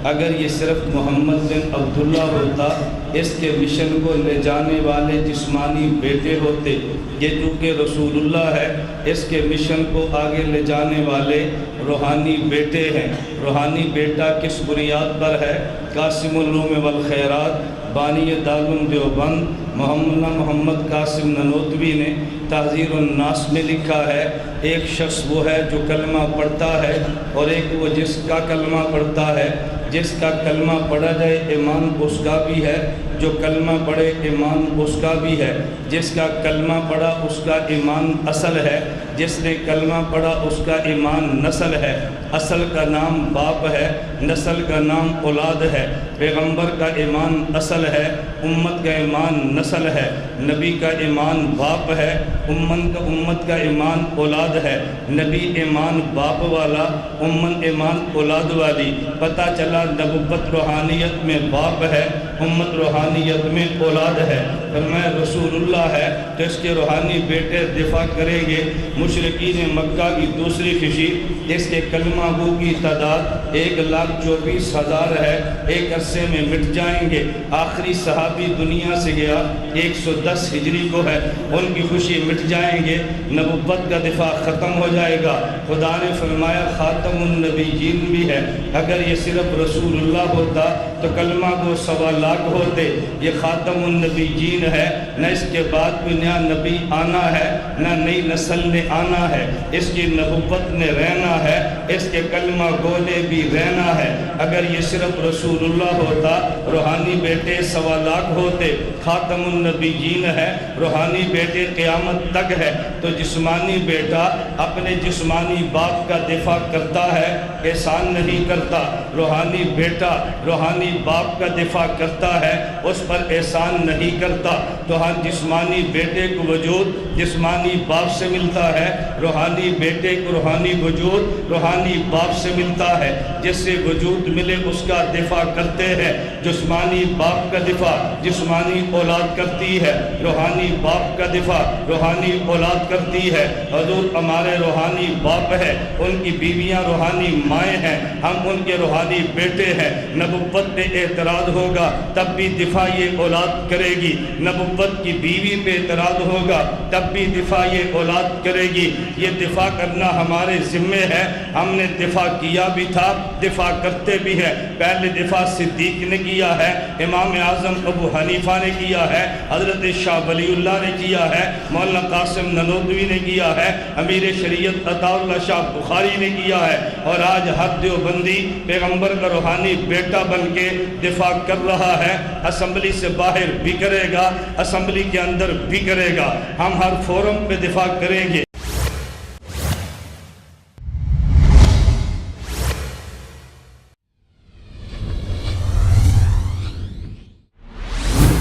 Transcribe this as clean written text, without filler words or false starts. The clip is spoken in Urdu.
اگر یہ صرف محمد بن عبداللہ ہوتا، اس کے مشن کو لے جانے والے جسمانی بیٹے ہوتے، یہ چونکہ رسول اللہ ہے، اس کے مشن کو آگے لے جانے والے روحانی بیٹے ہیں۔ روحانی بیٹا کس بنیاد پر ہے؟ قاسم العلوم والخیرات بانی دارالعلوم دیوبند مولانا محمد قاسم ننوتوی نے تحذیر الناس میں لکھا ہے، ایک شخص وہ ہے جو کلمہ پڑھتا ہے، اور ایک وہ جس کا کلمہ پڑھتا ہے۔ جس کا کلمہ پڑھا جائے ایمان اس کا بھی ہے، جو کلمہ پڑھے ایمان اس کا بھی ہے۔ جس کا کلمہ پڑھا اس کا ایمان اصل ہے، جس نے کلمہ پڑھا اس کا ایمان نسل ہے۔ اصل کا نام باپ ہے، نسل کا نام اولاد ہے۔ پیغمبر کا ایمان اصل ہے، امت کا ایمان نسل ہے۔ نبی کا ایمان باپ ہے، امت کا ایمان اولاد ہے۔ نبی ایمان باپ والا، امت ایمان اولاد والی۔ پتہ چلا نبوت روحانیت میں باپ ہے، امت روحانیت میں اولاد ہے۔ فرمایا رسول اللہ ہے تو اس کے روحانی بیٹے دفاع کریں گے۔ مشرکین مکہ کی دوسری خوشی، اس کے کلمہ گو کی تعداد 1,24,000 ہے، ایک عرصے میں مٹ جائیں گے۔ آخری صحابی دنیا سے گیا 110 ہجری کو ہے، ان کی خوشی مٹ جائیں گے، نبوت کا دفاع ختم ہو جائے گا۔ خدا نے فرمایا خاتم النبیین بھی ہے۔ اگر یہ صرف رسول اللہ ہوتا تو کلمہ گو 1.25 لاکھ ہوتے۔ یہ خاتم النبیین ہے، نہ اس کے بعد کوئی نیا نبی آنا ہے، نہ نئی نسل نے آنا ہے۔ اس کی نبوت نے رہنا ہے، اس کے کلمہ گو نے بھی رہنا ہے۔ اگر یہ صرف رسول اللہ ہوتا، روحانی بیٹے 1.25 لاکھ ہوتے۔ خاتم النبیین ہے، روحانی بیٹے قیامت تک ہے۔ تو جسمانی بیٹا اپنے جسمانی باپ کا دفاع کرتا ہے، احسان نہیں کرتا۔ روحانی بیٹا روحانی باپ کا دفاع کرتا ہے، اس پر احسان نہیں کرتا۔ تو ہر جسمانی بیٹے کو وجود جسمانی باپ سے ملتا ہے، روحانی بیٹے کو روحانی وجود روحانی باپ سے ملتا ہے۔ جس سے وجود ملے اس کا دفاع کرتے ہیں۔ جسمانی باپ کا دفاع جسمانی اولاد کرتی ہے، روحانی باپ کا دفاع روحانی اولاد کرتی ہے۔ حضور ہمارے روحانی باپ ہے، ان کی بیویاں روحانی مائیں ہیں، ہم ان کے روحانی بیٹے ہیں۔ نبوت پہ اعتراض ہوگا تب بھی دفاع یہ اولاد کرے گی، نبوت کی بیوی پہ اعتراض ہوگا تب بھی دفاع یہ اولاد کرے گی۔ یہ دفاع کرنا ہمارے ذمے ہے، ہم نے دفاع کیا بھی تھا، دفاع کرتے بھی ہیں۔ پہلے دفاع صدیق نے کیا ہے، امام اعظم ابو حنیفہ نے کیا ہے، حضرت شاہ ولی اللہ نے کیا ہے، مولانا قاسم ننوتوی نے کیا ہے، امیر شریعت عطا اللہ شاہ بخاری نے کیا ہے، اور آج ہر دیوبندی پیغمبر کا روحانی بیٹا بن کے دفاع کر رہا ہے۔ اسمبلی سے باہر بھی کرے گا، اسمبلی کے اندر بھی کرے گا۔ ہم ہر فورم پہ دفاع کریں گے۔